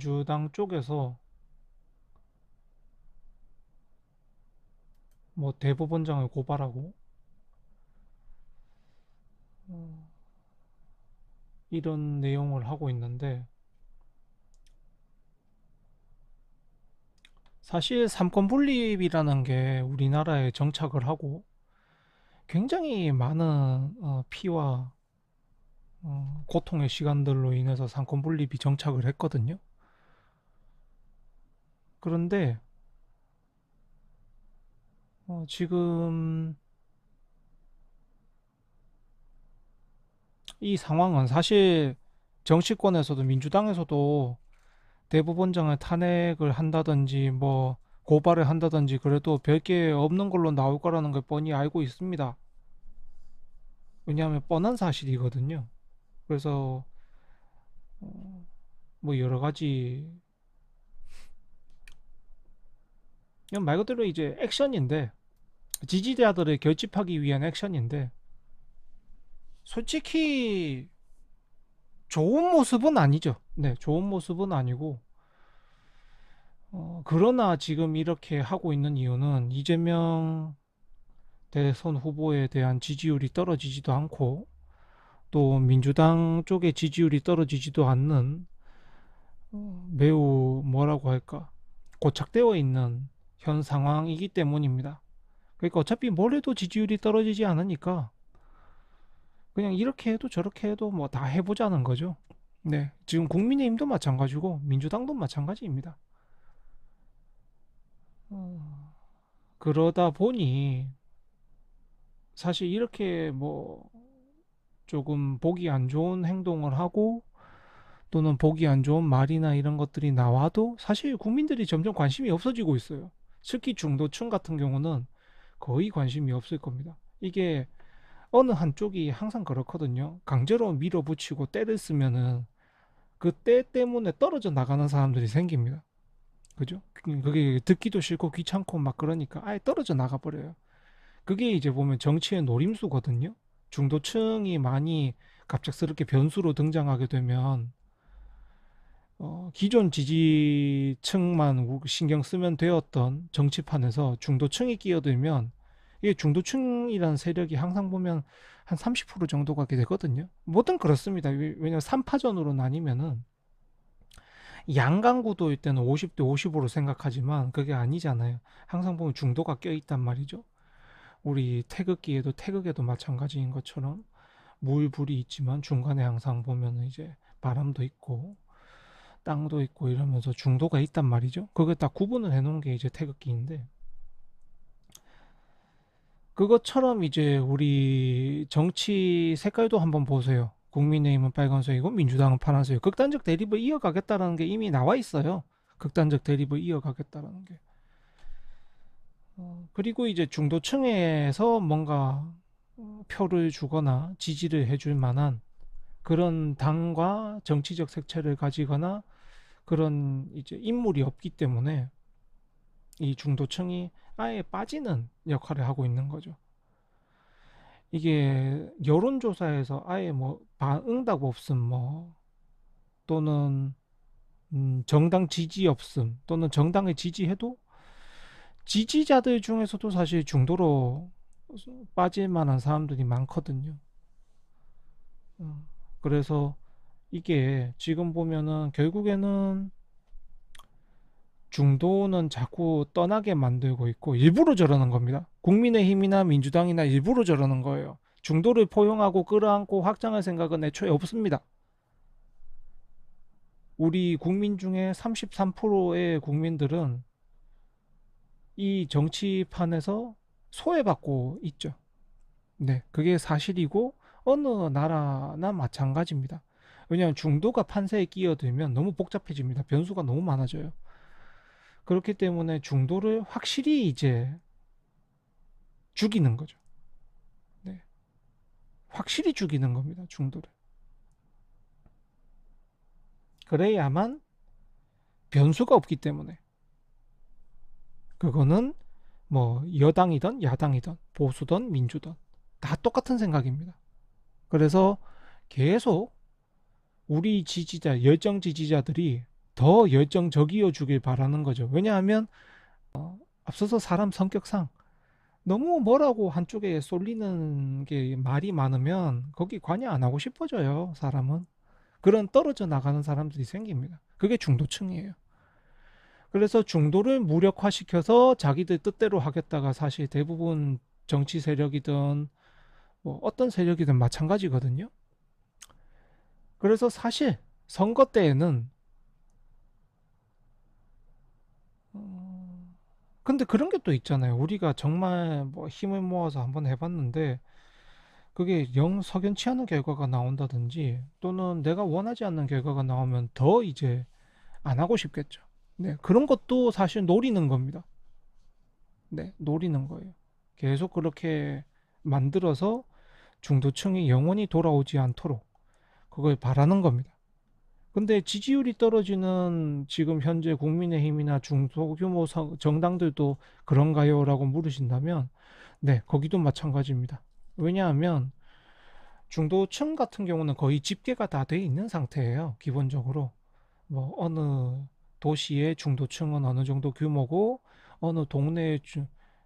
민주당 쪽에서 뭐 대법원장을 고발하고 어, 이런 내용을 하고 있는데, 사실 삼권 분립이라는 게 우리나라에 정착을 하고 굉장히 많은 피와 고통의 시간들로 인해서 삼권 분립이 정착을 했거든요. 그런데 지금 이 상황은 사실 정치권에서도 민주당에서도 대법원장을 탄핵을 한다든지 뭐 고발을 한다든지 그래도 별게 없는 걸로 나올 거라는 걸 뻔히 알고 있습니다. 왜냐하면 뻔한 사실이거든요. 그래서 뭐 여러 가지, 그냥 말 그대로 이제 액션인데, 지지자들을 결집하기 위한 액션인데, 솔직히 좋은 모습은 아니죠. 네, 좋은 모습은 아니고, 그러나 지금 이렇게 하고 있는 이유는 이재명 대선 후보에 대한 지지율이 떨어지지도 않고 또 민주당 쪽의 지지율이 떨어지지도 않는 매우 뭐라고 할까, 고착되어 있는 현 상황이기 때문입니다. 그러니까 어차피 뭘 해도 지지율이 떨어지지 않으니까 그냥 이렇게 해도 저렇게 해도 뭐 다 해보자는 거죠. 네, 지금 국민의힘도 마찬가지고 민주당도 마찬가지입니다. 어, 그러다 보니 사실 이렇게 뭐 조금 보기 안 좋은 행동을 하고 또는 보기 안 좋은 말이나 이런 것들이 나와도 사실 국민들이 점점 관심이 없어지고 있어요. 특히 중도층 같은 경우는 거의 관심이 없을 겁니다. 이게 어느 한쪽이 항상 그렇거든요. 강제로 밀어붙이고 때를 쓰면은 그 때 때문에 떨어져 나가는 사람들이 생깁니다. 그죠? 그게 듣기도 싫고 귀찮고 막 그러니까 아예 떨어져 나가 버려요. 그게 이제 보면 정치의 노림수거든요. 중도층이 많이 갑작스럽게 변수로 등장하게 되면 기존 지지층만 신경 쓰면 되었던 정치판에서 중도층이 끼어들면 이게 중도층이라는 세력이 항상 보면 한 30% 정도 가게 되거든요. 뭐든 그렇습니다. 왜냐면 3파전으로 나뉘면은 양강구도일 때는 50대 50으로 생각하지만 그게 아니잖아요. 항상 보면 중도가 껴있단 말이죠. 우리 태극기에도 태극에도 마찬가지인 것처럼 물불이 있지만 중간에 항상 보면은 이제 바람도 있고 땅도 있고 이러면서 중도가 있단 말이죠. 그걸 딱 구분을 해놓은 게 이제 태극기인데, 그것처럼 이제 우리 정치 색깔도 한번 보세요. 국민의힘은 빨간색이고 민주당은 파란색이고 극단적 대립을 이어가겠다라는 게 이미 나와 있어요. 극단적 대립을 이어가겠다라는 게. 그리고 이제 중도층에서 뭔가 표를 주거나 지지를 해줄 만한 그런 당과 정치적 색채를 가지거나 그런 이제 인물이 없기 때문에 이 중도층이 아예 빠지는 역할을 하고 있는 거죠. 이게 여론조사에서 아예 뭐 응답 없음 뭐 또는 정당 지지 없음 또는 정당을 지지해도 지지자들 중에서도 사실 중도로 빠질 만한 사람들이 많거든요. 음, 그래서 이게 지금 보면은 결국에는 중도는 자꾸 떠나게 만들고 있고 일부러 저러는 겁니다. 국민의힘이나 민주당이나 일부러 저러는 거예요. 중도를 포용하고 끌어안고 확장할 생각은 애초에 없습니다. 우리 국민 중에 33%의 국민들은 이 정치판에서 소외받고 있죠. 네, 그게 사실이고 어느 나라나 마찬가지입니다. 왜냐하면 중도가 판세에 끼어들면 너무 복잡해집니다. 변수가 너무 많아져요. 그렇기 때문에 중도를 확실히 이제 죽이는 거죠. 네. 확실히 죽이는 겁니다. 중도를. 그래야만 변수가 없기 때문에. 그거는 뭐 여당이든 야당이든 보수든 민주든 다 똑같은 생각입니다. 그래서 계속 우리 지지자, 열정 지지자들이 더 열정적이어 주길 바라는 거죠. 왜냐하면 앞서서 사람 성격상 너무 뭐라고 한쪽에 쏠리는 게 말이 많으면 거기 관여 안 하고 싶어져요, 사람은. 그런 떨어져 나가는 사람들이 생깁니다. 그게 중도층이에요. 그래서 중도를 무력화시켜서 자기들 뜻대로 하겠다가 사실 대부분 정치 세력이든 뭐 어떤 세력이든 마찬가지거든요. 그래서 사실 선거 때에는 근데 그런 게 또 있잖아요. 우리가 정말 뭐 힘을 모아서 한번 해봤는데 그게 영 석연치 않은 결과가 나온다든지 또는 내가 원하지 않는 결과가 나오면 더 이제 안 하고 싶겠죠. 네, 그런 것도 사실 노리는 겁니다. 네, 노리는 거예요. 계속 그렇게 만들어서 중도층이 영원히 돌아오지 않도록 그걸 바라는 겁니다. 근데 지지율이 떨어지는 지금 현재 국민의힘이나 중소규모 정당들도 그런가요? 라고 물으신다면, 네, 거기도 마찬가지입니다. 왜냐하면 중도층 같은 경우는 거의 집계가 다 돼 있는 상태예요. 기본적으로. 뭐, 어느 도시의 중도층은 어느 정도 규모고, 어느 동네의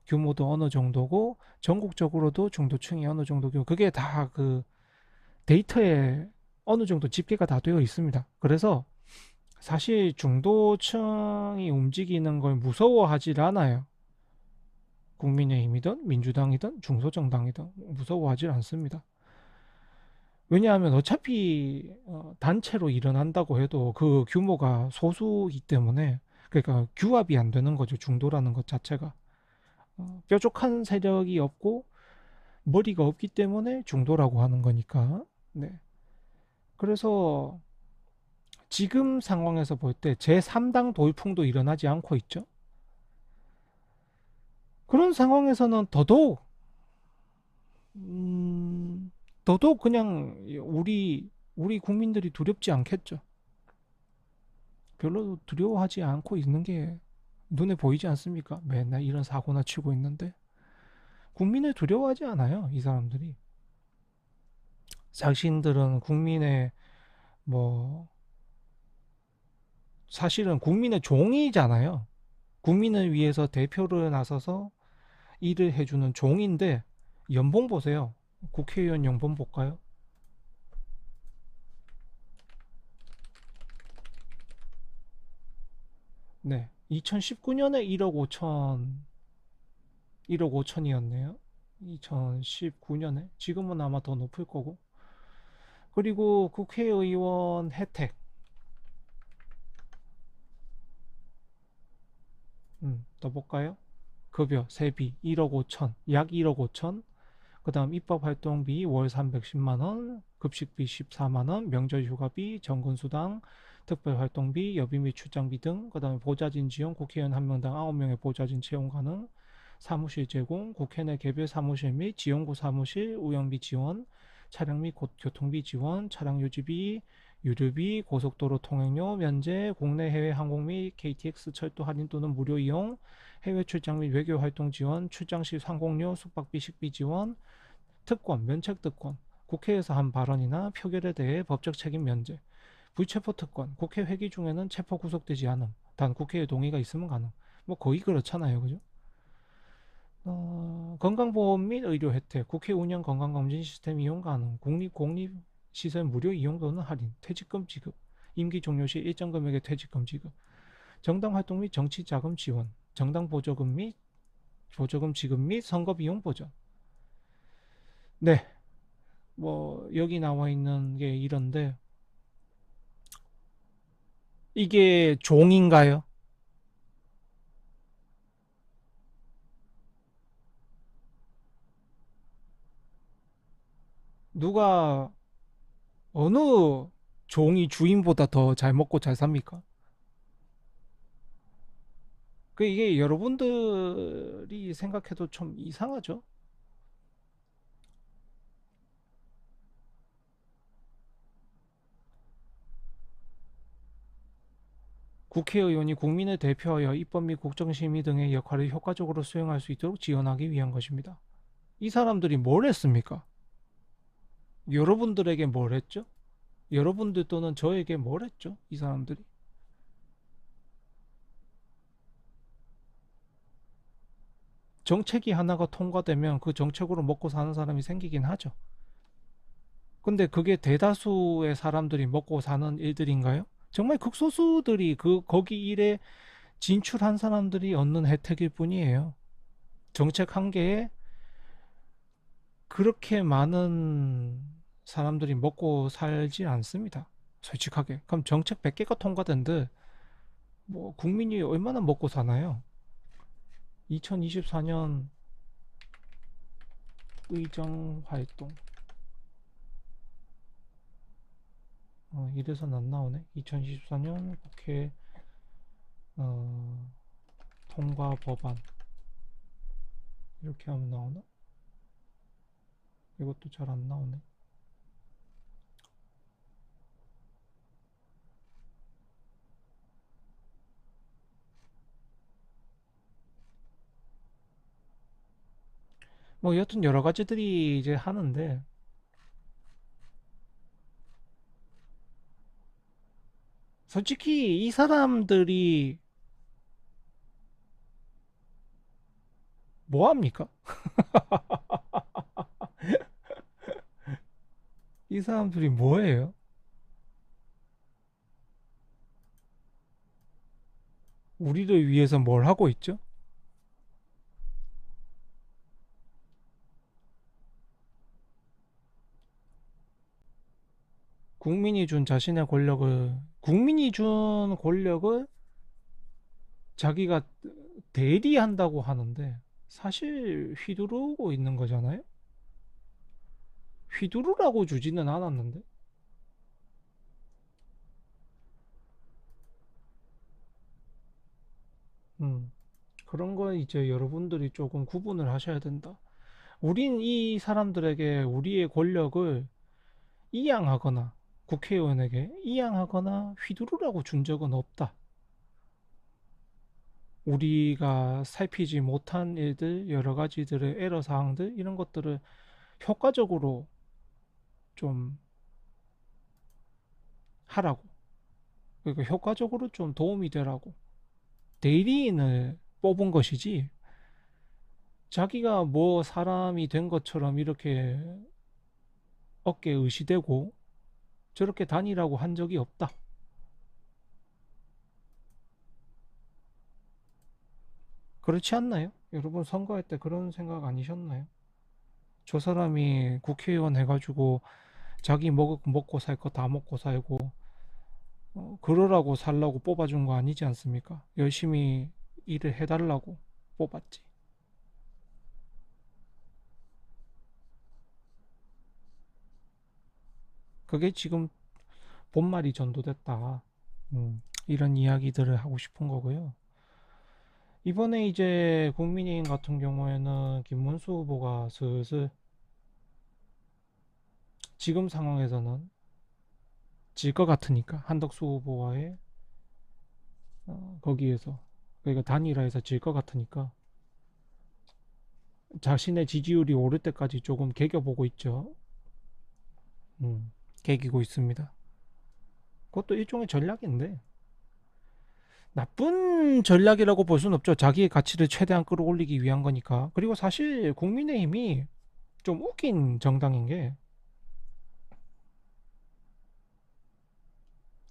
규모도 어느 정도고, 전국적으로도 중도층이 어느 정도 규모, 그게 다 그 데이터에 어느 정도 집계가 다 되어 있습니다. 그래서 사실 중도층이 움직이는 걸 무서워하질 않아요. 국민의힘이든 민주당이든 중소정당이든 무서워하질 않습니다. 왜냐하면 어차피 단체로 일어난다고 해도 그 규모가 소수이기 때문에 그러니까 규합이 안 되는 거죠. 중도라는 것 자체가. 뾰족한 세력이 없고 머리가 없기 때문에 중도라고 하는 거니까. 네. 그래서 지금 상황에서 볼 때 제3당 돌풍도 일어나지 않고 있죠. 그런 상황에서는 음, 더더욱 그냥 우리 국민들이 두렵지 않겠죠. 별로 두려워하지 않고 있는 게 눈에 보이지 않습니까? 맨날 이런 사고나 치고 있는데 국민을 두려워하지 않아요, 이 사람들이. 자신들은 국민의 뭐 사실은 국민의 종이잖아요. 국민을 위해서 대표를 나서서 일을 해주는 종인데 연봉 보세요. 국회의원 연봉 볼까요? 네. 2019년에 1억 5천, 1억 5천이었네요. 2019년에. 지금은 아마 더 높을 거고. 그리고 국회의원 혜택. 더 볼까요? 급여, 세비 1억 5천, 약 1억 5천. 그 다음 입법활동비 월 310만 원, 급식비 14만 원, 명절 휴가비, 정근수당, 특별활동비, 여비 및 출장비 등, 그 다음에 보좌진 지원, 국회의원 한 명당 9명의 보좌진 채용 가능, 사무실 제공, 국회 내 개별 사무실 및 지원구 사무실 운영비 지원, 차량 및 교통비 지원, 차량 유지비, 유류비, 고속도로 통행료 면제, 국내 해외 항공 및 KTX 철도 할인 또는 무료 이용, 해외 출장 및 외교 활동 지원, 출장 시 항공료, 숙박비, 식비 지원, 특권, 면책 특권, 국회에서 한 발언이나 표결에 대해 법적 책임 면제, 불체포 특권, 국회 회기 중에는 체포 구속되지 않음, 단 국회의 동의가 있으면 가능. 뭐 거의 그렇잖아요, 그죠? 건강보험 및 의료 혜택, 국회 운영 건강검진 시스템 이용 가능, 공립시설 무료 이용 또는 할인, 퇴직금 지급, 임기 종료 시 일정 금액의 퇴직금 지급, 정당 활동 및 정치 자금 지원, 정당 보조금 지급 및 선거 비용 보전. 네, 뭐 여기 나와 있는 게 이런데 이게 종인가요? 누가 어느 종이 주인보다 더 잘 먹고 잘 삽니까? 그 이게 여러분들이 생각해도 좀 이상하죠? 국회의원이 국민을 대표하여 입법 및 국정심의 등의 역할을 효과적으로 수행할 수 있도록 지원하기 위한 것입니다. 이 사람들이 뭘 했습니까? 여러분들에게 뭘 했죠? 여러분들 또는 저에게 뭘 했죠? 이 사람들이. 정책이 하나가 통과되면 그 정책으로 먹고 사는 사람이 생기긴 하죠. 근데 그게 대다수의 사람들이 먹고 사는 일들인가요? 정말 극소수들이 거기 일에 진출한 사람들이 얻는 혜택일 뿐이에요. 정책 한 개에 그렇게 많은 사람들이 먹고 살지 않습니다. 솔직하게. 그럼 정책 100개가 통과된들 뭐 국민이 얼마나 먹고 사나요? 2024년 의정 활동. 이래서는 안 나오네. 2024년 국회 어, 통과 법안 이렇게 하면 나오나? 이것도 잘 안 나오네. 뭐 여튼 여러 가지들이 이제 하는데 솔직히 이 사람들이 뭐 합니까? 이 사람들이 뭐예요? 우리를 위해서 뭘 하고 있죠? 국민이 준 권력을 자기가 대리한다고 하는데 사실 휘두르고 있는 거잖아요? 휘두르라고 주지는 않았는데. 음, 그런 거 이제 여러분들이 조금 구분을 하셔야 된다. 우린 이 사람들에게 우리의 권력을 이양하거나 국회의원에게 이양하거나 휘두르라고 준 적은 없다. 우리가 살피지 못한 일들, 여러 가지들의 애로 사항들 이런 것들을 효과적으로 좀 하라고. 그러니까 효과적으로 좀 도움이 되라고. 대리인을 뽑은 것이지 자기가 뭐 사람이 된 것처럼 이렇게 어깨에 의시되고 저렇게 다니라고 한 적이 없다. 그렇지 않나요? 여러분 선거할 때 그런 생각 아니셨나요? 저 사람이 국회의원 해가지고 자기 먹고 살 거 다 먹고 살고 그러라고 살라고 뽑아준 거 아니지 않습니까? 열심히 일을 해달라고 뽑았지. 그게 지금 본말이 전도됐다. 이런 이야기들을 하고 싶은 거고요. 이번에 이제 국민의힘 같은 경우에는 김문수 후보가 슬슬 지금 상황에서는 질 것 같으니까 한덕수 후보와의 거기에서 그러니까 단일화해서 질 것 같으니까 자신의 지지율이 오를 때까지 조금 개겨보고 있죠. 개기고 있습니다. 그것도 일종의 전략인데 나쁜 전략이라고 볼 수는 없죠. 자기의 가치를 최대한 끌어올리기 위한 거니까. 그리고 사실 국민의힘이 좀 웃긴 정당인 게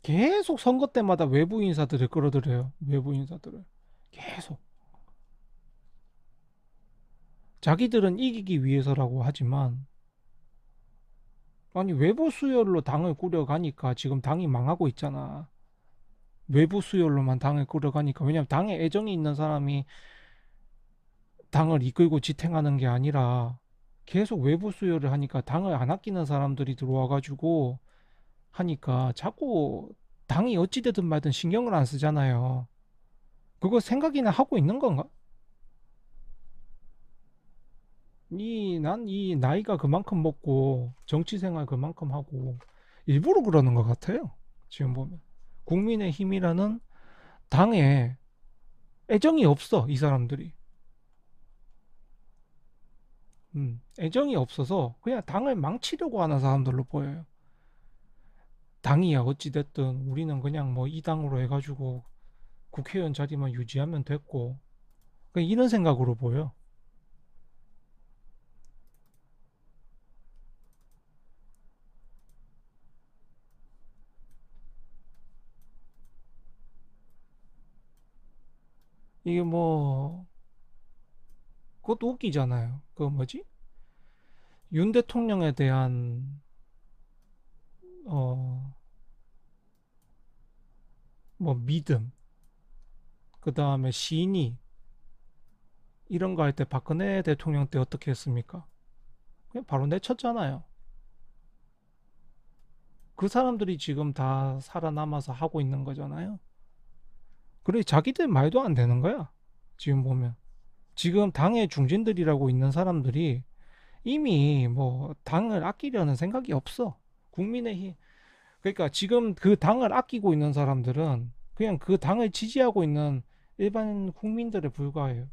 계속 선거 때마다 외부 인사들을 끌어들여요. 외부 인사들을 계속 자기들은 이기기 위해서라고 하지만 아니 외부 수혈로 당을 꾸려가니까 지금 당이 망하고 있잖아. 외부 수혈로만 당을 끌어가니까. 왜냐면 당에 애정이 있는 사람이 당을 이끌고 지탱하는 게 아니라 계속 외부 수혈을 하니까 당을 안 아끼는 사람들이 들어와가지고 하니까 자꾸 당이 어찌되든 말든 신경을 안 쓰잖아요. 그거 생각이나 하고 있는 건가? 난 이 나이가 그만큼 먹고 정치 생활 그만큼 하고 일부러 그러는 것 같아요. 지금 보면. 국민의 힘이라는 당에 애정이 없어, 이 사람들이. 애정이 없어서 그냥 당을 망치려고 하는 사람들로 보여요. 당이야 어찌됐든 우리는 그냥 뭐 이 당으로 해가지고 국회의원 자리만 유지하면 됐고 그냥 이런 생각으로 보여. 이게 뭐 그것도 웃기잖아요. 그 뭐지? 윤 대통령에 대한 어 뭐 믿음, 그 다음에 신의 이런 거 할 때 박근혜 대통령 때 어떻게 했습니까? 그냥 바로 내쳤잖아요. 그 사람들이 지금 다 살아남아서 하고 있는 거잖아요. 그래 자기들 말도 안 되는 거야. 지금 보면 지금 당의 중진들이라고 있는 사람들이 이미 뭐 당을 아끼려는 생각이 없어. 국민의힘 그러니까 지금 그 당을 아끼고 있는 사람들은 그냥 그 당을 지지하고 있는 일반 국민들에 불과해요.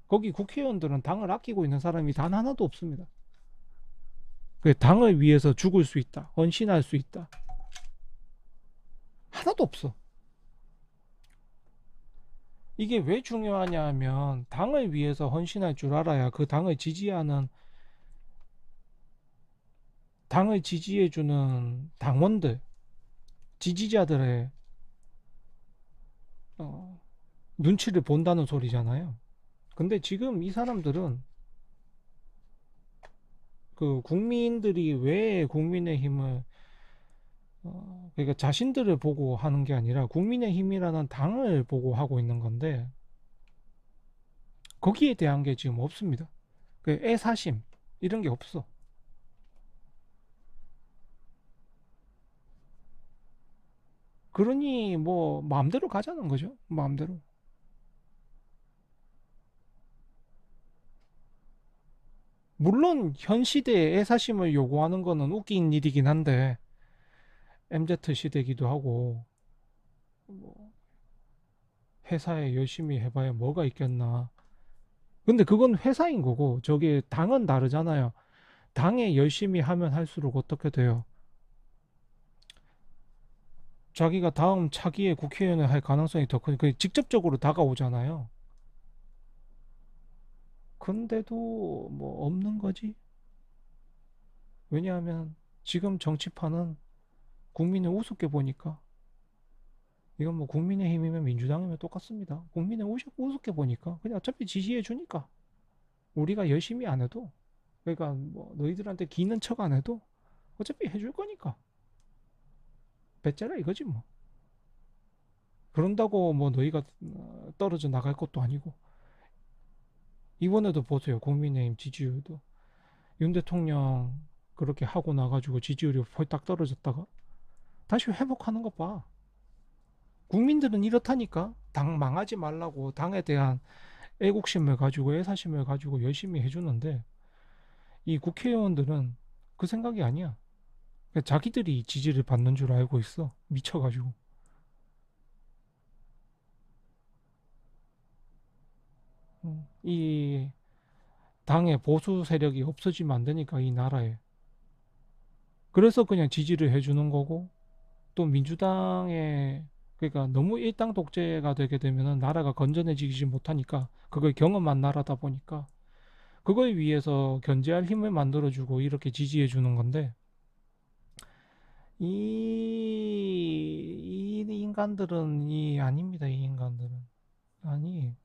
거기 국회의원들은 당을 아끼고 있는 사람이 단 하나도 없습니다. 그 당을 위해서 죽을 수 있다. 헌신할 수 있다. 하나도 없어. 이게 왜 중요하냐 하면 당을 위해서 헌신할 줄 알아야 그 당을 지지해주는 당원들, 지지자들의 어, 눈치를 본다는 소리잖아요. 근데 지금 이 사람들은 그 국민들이 왜 국민의힘을 그러니까 자신들을 보고 하는 게 아니라 국민의힘이라는 당을 보고 하고 있는 건데 거기에 대한 게 지금 없습니다. 그 애사심 이런 게 없어. 그러니 뭐 마음대로 가자는 거죠. 마음대로. 물론 현 시대에 애사심을 요구하는 거는 웃긴 일이긴 한데 MZ 시대기도 하고 뭐 회사에 열심히 해봐야 뭐가 있겠나. 근데 그건 회사인 거고 저게 당은 다르잖아요. 당에 열심히 하면 할수록 어떻게 돼요? 자기가 다음 차기에 국회의원을 할 가능성이 더 크니까 직접적으로 다가오잖아요. 근데도 뭐 없는 거지. 왜냐하면 지금 정치판은 국민을 우습게 보니까 이건 뭐 국민의힘이면 민주당이면 똑같습니다. 국민을 우습게 보니까 그냥 어차피 지지해 주니까 우리가 열심히 안 해도 그러니까 뭐 너희들한테 기는 척 안 해도 어차피 해줄 거니까 배째라 이거지 뭐. 그런다고 뭐 너희가 떨어져 나갈 것도 아니고 이번에도 보세요. 국민의힘 지지율도 윤 대통령 그렇게 하고 나가지고 지지율이 홀딱 떨어졌다가 다시 회복하는 것 봐. 국민들은 이렇다니까. 당 망하지 말라고 당에 대한 애국심을 가지고 애사심을 가지고 열심히 해주는데 이 국회의원들은 그 생각이 아니야. 그러니까 자기들이 지지를 받는 줄 알고 있어. 미쳐가지고. 이 당의 보수 세력이 없어지면 안 되니까 이 나라에. 그래서 그냥 지지를 해주는 거고 또 민주당의 그러니까 너무 일당 독재가 되게 되면은 나라가 건전해지지 못하니까 그걸 경험한 나라다 보니까 그걸 위해서 견제할 힘을 만들어주고 이렇게 지지해주는 건데 이 인간들은 이 아닙니다. 이 인간들은 아니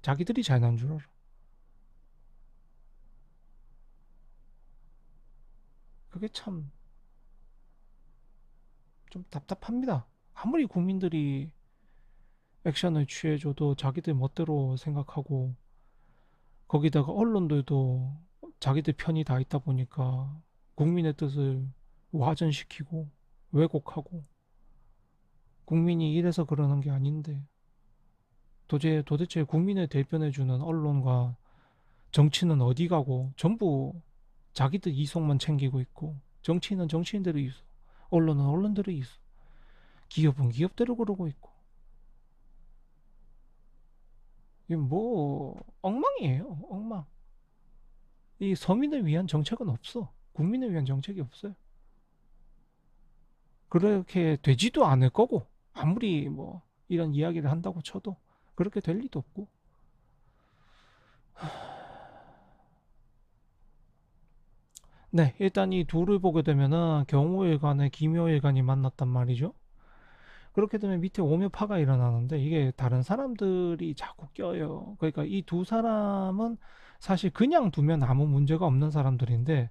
자기들이 잘난 줄 알아. 그게 참 좀 답답합니다. 아무리 국민들이 액션을 취해줘도 자기들 멋대로 생각하고 거기다가 언론들도 자기들 편이 다 있다 보니까 국민의 뜻을 와전시키고 왜곡하고 국민이 이래서 그러는 게 아닌데 도대체 국민을 대변해주는 언론과 정치는 어디 가고 전부 자기들 이속만 챙기고 있고 정치인은 정치인대로 있어 언론은 언론대로 있어 기업은 기업대로 그러고 있고 이게 뭐 엉망이에요 엉망 이 서민을 위한 정책은 없어 국민을 위한 정책이 없어요 그렇게 되지도 않을 거고 아무리 뭐 이런 이야기를 한다고 쳐도 그렇게 될 리도 없고 네 일단 이 둘을 보게 되면은 경호일관의 김효일관이 만났단 말이죠 그렇게 되면 밑에 오묘파가 일어나는데 이게 다른 사람들이 자꾸 껴요. 그러니까 이 두 사람은 사실 그냥 두면 아무 문제가 없는 사람들인데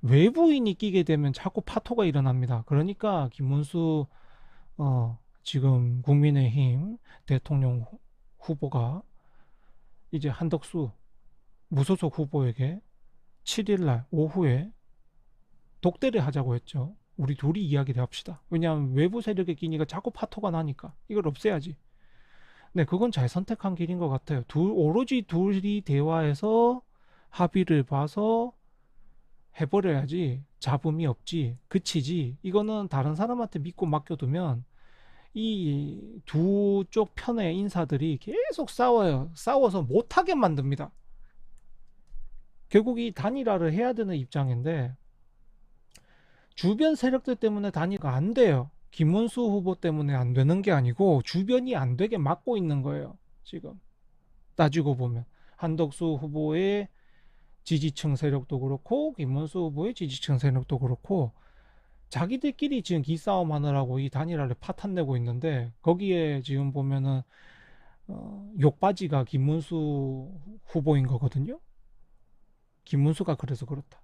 외부인이 끼게 되면 자꾸 파토가 일어납니다. 그러니까 김문수 지금 국민의힘 대통령 후보가 이제 한덕수 무소속 후보에게 7일날 오후에 독대를 하자고 했죠. 우리 둘이 이야기를 합시다. 왜냐하면 외부 세력의 끼니가 자꾸 파토가 나니까 이걸 없애야지. 네, 그건 잘 선택한 길인 것 같아요. 오로지 둘이 대화해서 합의를 봐서 해버려야지. 잡음이 없지, 그치지. 이거는 다른 사람한테 믿고 맡겨두면 이 두 쪽 편의 인사들이 계속 싸워요. 싸워서 못하게 만듭니다. 결국 이 단일화를 해야 되는 입장인데 주변 세력들 때문에 단일화가 안 돼요. 김문수 후보 때문에 안 되는 게 아니고 주변이 안 되게 막고 있는 거예요. 지금 따지고 보면 한덕수 후보의 지지층 세력도 그렇고 김문수 후보의 지지층 세력도 그렇고 자기들끼리 지금 기싸움 하느라고 이 단일화를 파탄내고 있는데 거기에 지금 보면은 욕바지가 김문수 후보인 거거든요. 김문수가 그래서 그렇다.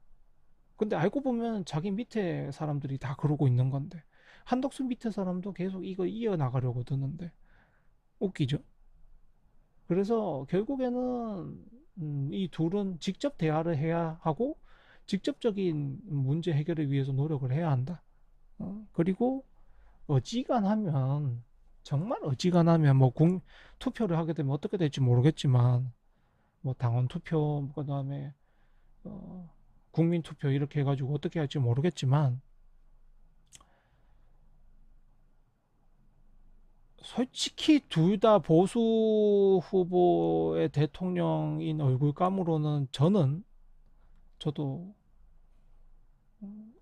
근데 알고 보면 자기 밑에 사람들이 다 그러고 있는 건데 한덕수 밑에 사람도 계속 이거 이어나가려고 드는데 웃기죠. 그래서 결국에는 이 둘은 직접 대화를 해야 하고 직접적인 문제 해결을 위해서 노력을 해야 한다. 그리고 어지간하면 정말 어지간하면 뭐 투표를 하게 되면 어떻게 될지 모르겠지만 뭐 당원 투표 그다음에 어, 국민 투표 이렇게 해가지고 어떻게 할지 모르겠지만 솔직히 둘 다 보수 후보의 대통령인 얼굴감으로는 저도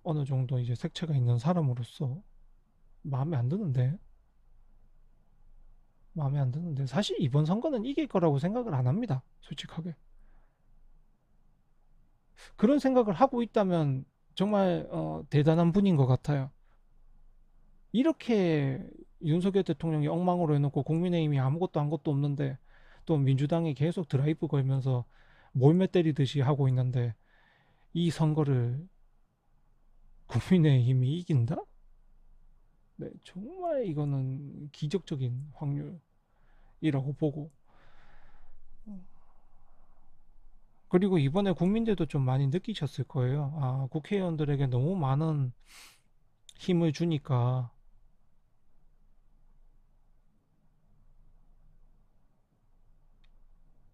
어느 정도 이제 색채가 있는 사람으로서 마음에 안 드는데 사실 이번 선거는 이길 거라고 생각을 안 합니다. 솔직하게. 그런 생각을 하고 있다면 정말 대단한 분인 것 같아요. 이렇게 윤석열 대통령이 엉망으로 해놓고 국민의힘이 아무것도 한 것도 없는데 또 민주당이 계속 드라이브 걸면서 몰매 때리듯이 하고 있는데 이 선거를 국민의힘이 이긴다? 네, 정말 이거는 기적적인 확률이라고 보고 그리고 이번에 국민들도 좀 많이 느끼셨을 거예요. 아, 국회의원들에게 너무 많은 힘을 주니까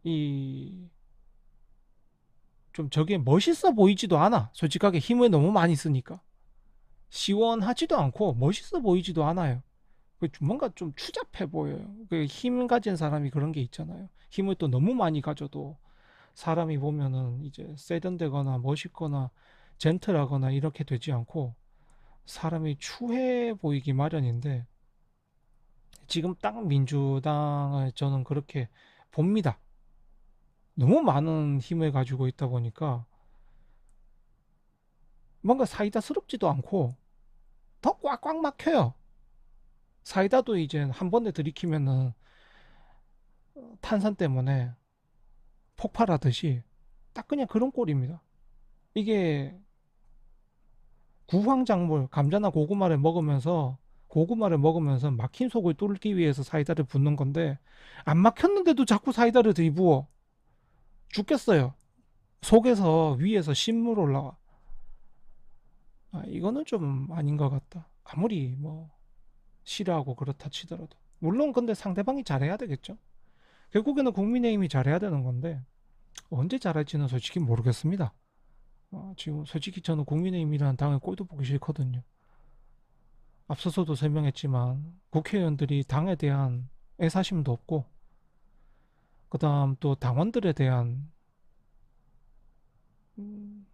이 좀 저게 멋있어 보이지도 않아. 솔직하게 힘을 너무 많이 쓰니까. 시원하지도 않고 멋있어 보이지도 않아요. 뭔가 좀 추잡해 보여요. 힘 가진 사람이 그런 게 있잖아요. 힘을 또 너무 많이 가져도 사람이 보면은 이제 세련되거나 멋있거나 젠틀하거나 이렇게 되지 않고 사람이 추해 보이기 마련인데 지금 딱 민주당을 저는 그렇게 봅니다. 너무 많은 힘을 가지고 있다 보니까 뭔가 사이다스럽지도 않고 더 꽉꽉 막혀요. 사이다도 이제 한 번에 들이키면은 탄산 때문에 폭발하듯이 딱 그냥 그런 꼴입니다. 이게 구황작물, 감자나 고구마를 먹으면서 막힌 속을 뚫기 위해서 사이다를 붓는 건데 안 막혔는데도 자꾸 사이다를 들이부어 죽겠어요. 속에서 위에서 신물 올라와. 아, 이거는 좀 아닌 것 같다. 아무리 뭐 싫어하고 그렇다 치더라도 물론 근데 상대방이 잘해야 되겠죠. 결국에는 국민의힘이 잘해야 되는 건데 언제 잘할지는 솔직히 모르겠습니다. 지금 솔직히 저는 국민의힘이라는 당의 꼴도 보기 싫거든요. 앞서서도 설명했지만 국회의원들이 당에 대한 애사심도 없고 그다음 또 당원들에 대한 음,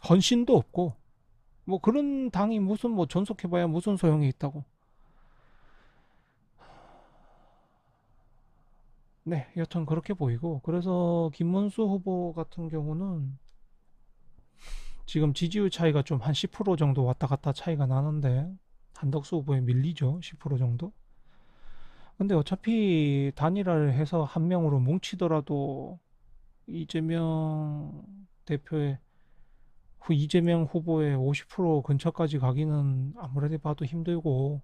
헌신도 없고 뭐 그런 당이 무슨 뭐 존속해봐야 무슨 소용이 있다고. 네, 여튼 그렇게 보이고 그래서 김문수 후보 같은 경우는 지금 지지율 차이가 좀 한 10% 정도 왔다 갔다 차이가 나는데 한덕수 후보에 밀리죠. 10% 정도. 근데 어차피 단일화를 해서 한 명으로 뭉치더라도 이재명 대표의 이재명 후보의 50% 근처까지 가기는 아무래도 봐도 힘들고,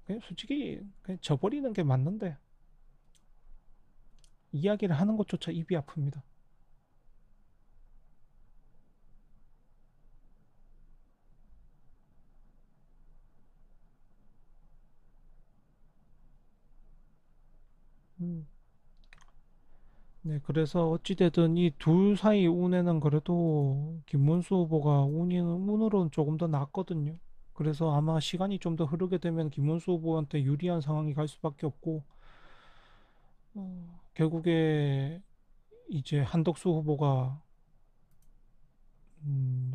그냥 솔직히 그냥 져버리는 게 맞는데 이야기를 하는 것조차 입이 아픕니다. 음, 네, 그래서 어찌되든 이 둘 사이 운에는 그래도 김문수 후보가 운으로는 조금 더 낫거든요. 그래서 아마 시간이 좀 더 흐르게 되면 김문수 후보한테 유리한 상황이 갈 수밖에 없고, 결국에 이제 한덕수 후보가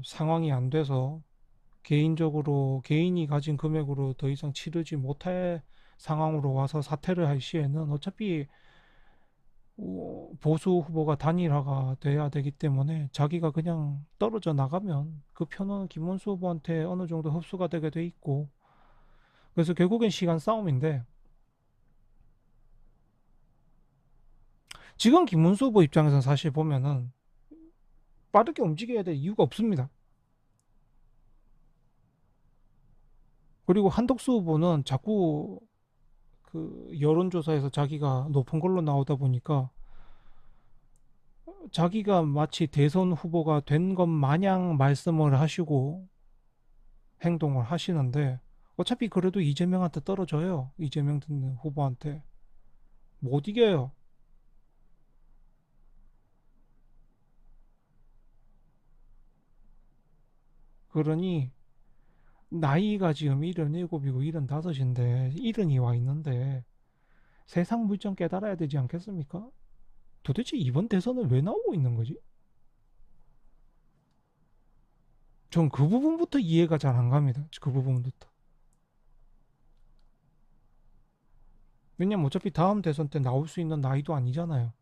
상황이 안 돼서 개인적으로 개인이 가진 금액으로 더 이상 치르지 못할 상황으로 와서 사퇴를 할 시에는 어차피 보수 후보가 단일화가 돼야 되기 때문에 자기가 그냥 떨어져 나가면 그 표는 김문수 후보한테 어느 정도 흡수가 되게 돼 있고, 그래서 결국엔 시간 싸움인데, 지금 김문수 후보 입장에서는 사실 보면은 빠르게 움직여야 될 이유가 없습니다. 그리고 한덕수 후보는 자꾸 그 여론조사에서 자기가 높은 걸로 나오다 보니까 자기가 마치 대선 후보가 된 것 마냥 말씀을 하시고 행동을 하시는데, 어차피 그래도 이재명한테 떨어져요. 이재명 듣는 후보한테 못 이겨요. 그러니 나이가 지금 77이고 75인데 70이 와 있는데 세상 물정 깨달아야 되지 않겠습니까? 도대체 이번 대선은 왜 나오고 있는 거지? 전 그 부분부터 이해가 잘 안 갑니다. 그 부분부터. 왜냐면 어차피 다음 대선 때 나올 수 있는 나이도 아니잖아요.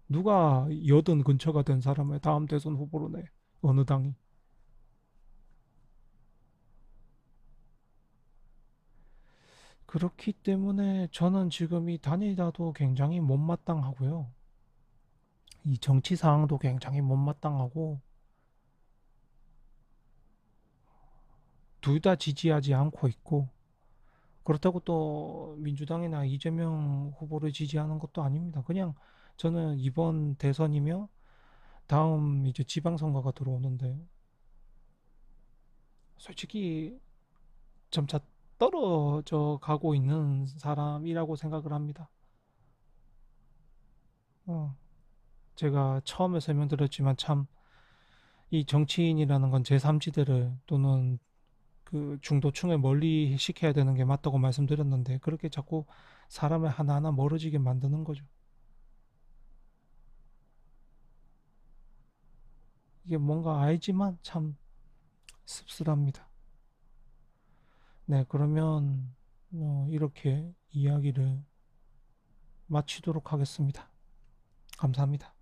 누가 여든 근처가 된 사람을 다음 대선 후보로 내? 어느 당이? 그렇기 때문에 저는 지금 이 단일화도 굉장히 못마땅하고요. 이 정치 상황도 굉장히 못마땅하고, 둘 다 지지하지 않고 있고, 그렇다고 또 민주당이나 이재명 후보를 지지하는 것도 아닙니다. 그냥 저는 이번 대선이며 다음 이제 지방선거가 들어오는데 솔직히 점차 떨어져 가고 있는 사람이라고 생각을 합니다. 어, 제가 처음에 설명드렸지만 참 이 정치인이라는 건 제3지대를 또는 그 중도층을 멀리 시켜야 되는 게 맞다고 말씀드렸는데 그렇게 자꾸 사람을 하나하나 멀어지게 만드는 거죠. 이게 뭔가 알지만 참 씁쓸합니다. 네, 그러면 이렇게 이야기를 마치도록 하겠습니다. 감사합니다.